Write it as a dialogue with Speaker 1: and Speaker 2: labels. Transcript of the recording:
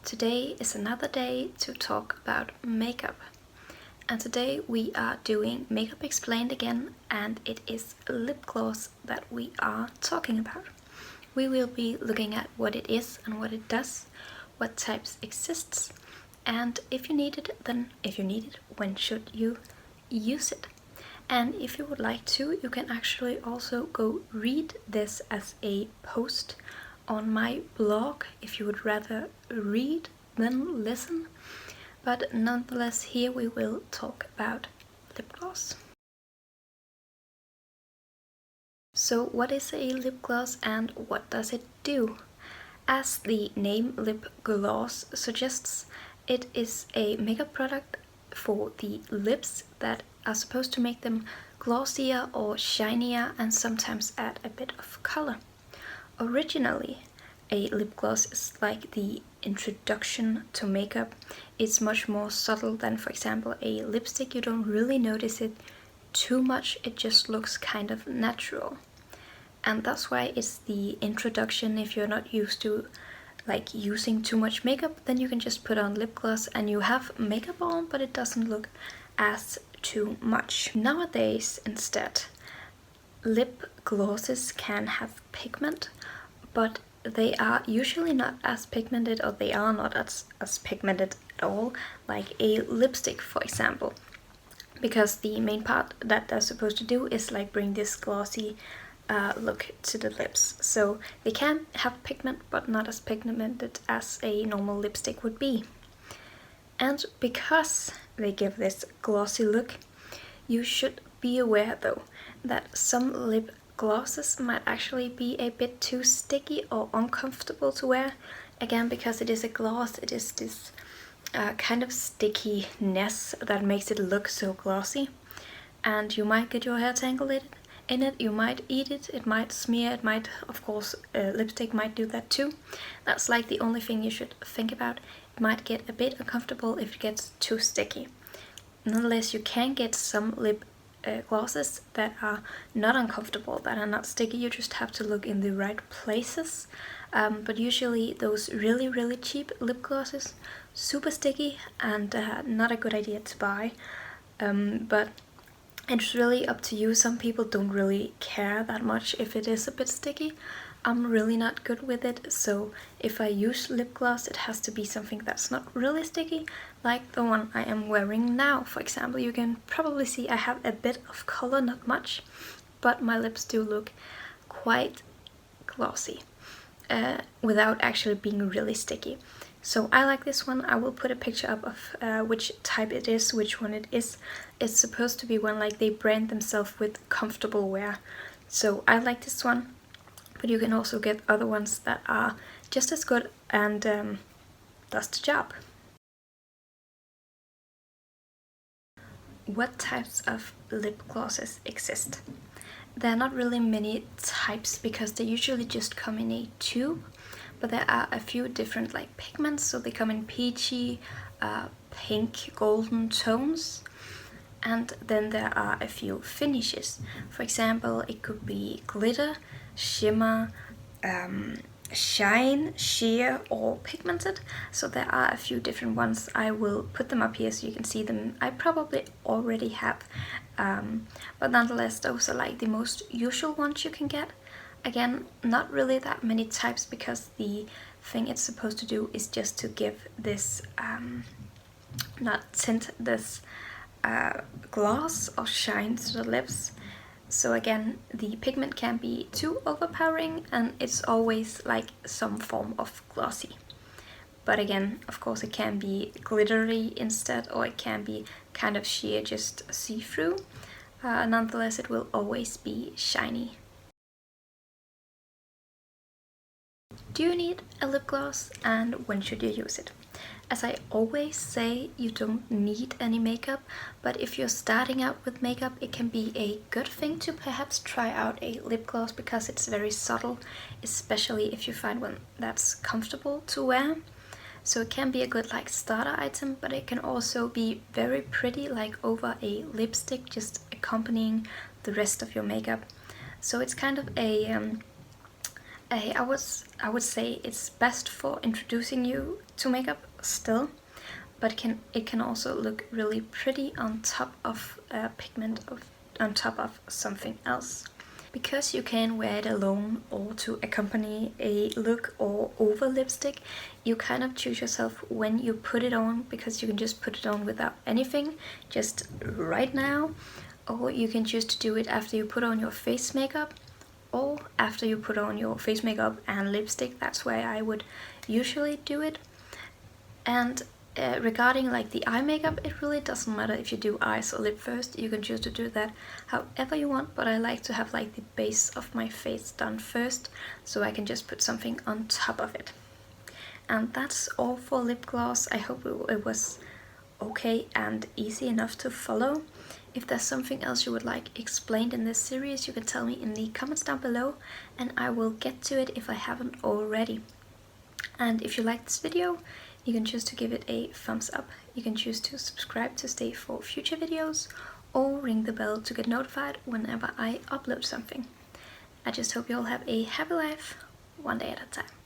Speaker 1: Today is another day to talk about makeup. And today we are doing Makeup Explained again, and it is lip gloss that we are talking about. We will be looking at what it is and what it does, what types exists, and if you need it, when should you use it? And if you would like to, you can actually also go read this as a post on my blog if you would rather read than listen. But nonetheless, here we will talk about lip gloss. So what is a lip gloss and what does it do? As the name lip gloss suggests, it is a makeup product for the lips that are supposed to make them glossier or shinier and sometimes add a bit of color. Originally, a lip gloss is like the introduction to makeup. It's much more subtle than, for example, a lipstick. You don't really notice it too much, it just looks kind of natural. And that's why it's the introduction. If you're not used to like using too much makeup, then you can just put on lip gloss and you have makeup on, but it doesn't look as too much. Nowadays, instead, lip glosses can have pigment, but they are usually not as pigmented, or they are not as pigmented at all, like a lipstick, for example. Because the main part that they're supposed to do is like bring this glossy look to the lips. So they can have pigment, but not as pigmented as a normal lipstick would be. And because they give this glossy look, you should be aware though that some lip glosses might actually be a bit too sticky or uncomfortable to wear. Again, because it is a gloss, it is this kind of stickiness that makes it look so glossy. And you might get your hair tangled in it, you might eat it, it might smear, it might, of course, lipstick might do that too. That's like the only thing you should think about. It might get a bit uncomfortable if it gets too sticky. Nonetheless, you can get some lip glosses that are not uncomfortable, that are not sticky. You just have to look in the right places. But usually those really cheap lip glosses, super sticky and not a good idea to buy. But it's really up to you. Some people don't really care that much if it is a bit sticky. I'm really not good with it, so if I use lip gloss, it has to be something that's not really sticky, like the one I am wearing now, for example. You can probably see I have a bit of color, not much, but my lips do look quite glossy, without actually being really sticky. So I like this one. I will put a picture up of which type it is, which one it is. It's supposed to be one like they brand themselves with comfortable wear. So I like this one, but you can also get other ones that are just as good and does the job. What types of lip glosses exist? There are not really many types because they usually just come in a tube. But there are a few different like pigments, so they come in peachy, pink, golden tones. And then there are a few finishes. For example, it could be glitter, shimmer, shine, sheer, or pigmented. So there are a few different ones. I will put them up here so you can see them. I probably already have, but nonetheless, those are like the most usual ones you can get. Again, not really that many types, because the thing it's supposed to do is just to give this, not tint this gloss or shine to the lips. So again, the pigment can be too overpowering, and it's always like some form of glossy. But again, of course, it can be glittery instead, or it can be kind of sheer, just see-through. Nonetheless, it will always be shiny. Do you need a lip gloss, and when should you use it? As I always say, you don't need any makeup, but if you're starting out with makeup, it can be a good thing to perhaps try out a lip gloss because it's very subtle, especially if you find one that's comfortable to wear. So it can be a good like starter item, but it can also be very pretty like over a lipstick, just accompanying the rest of your makeup. So it's kind of I would say it's best for introducing you to makeup still, but it can also look really pretty on top of pigment, on top of something else. Because you can wear it alone or to accompany a look or over lipstick, you kind of choose yourself when you put it on, because you can just put it on without anything, just right now, or you can choose to do it after you put on your face makeup, or after you put on your face makeup and lipstick. That's where I would usually do it. And regarding like the eye makeup, it really doesn't matter if you do eyes or lip first. You can choose to do that however you want, but I like to have like the base of my face done first, so I can just put something on top of it. And that's all for lip gloss. I hope it was okay and easy enough to follow. If there's something else you would like explained in this series, you can tell me in the comments down below, and I will get to it if I haven't already. And if you like this video, you can choose to give it a thumbs up. You can choose to subscribe to stay for future videos, or ring the bell to get notified whenever I upload something. I just hope you all have a happy life, one day at a time.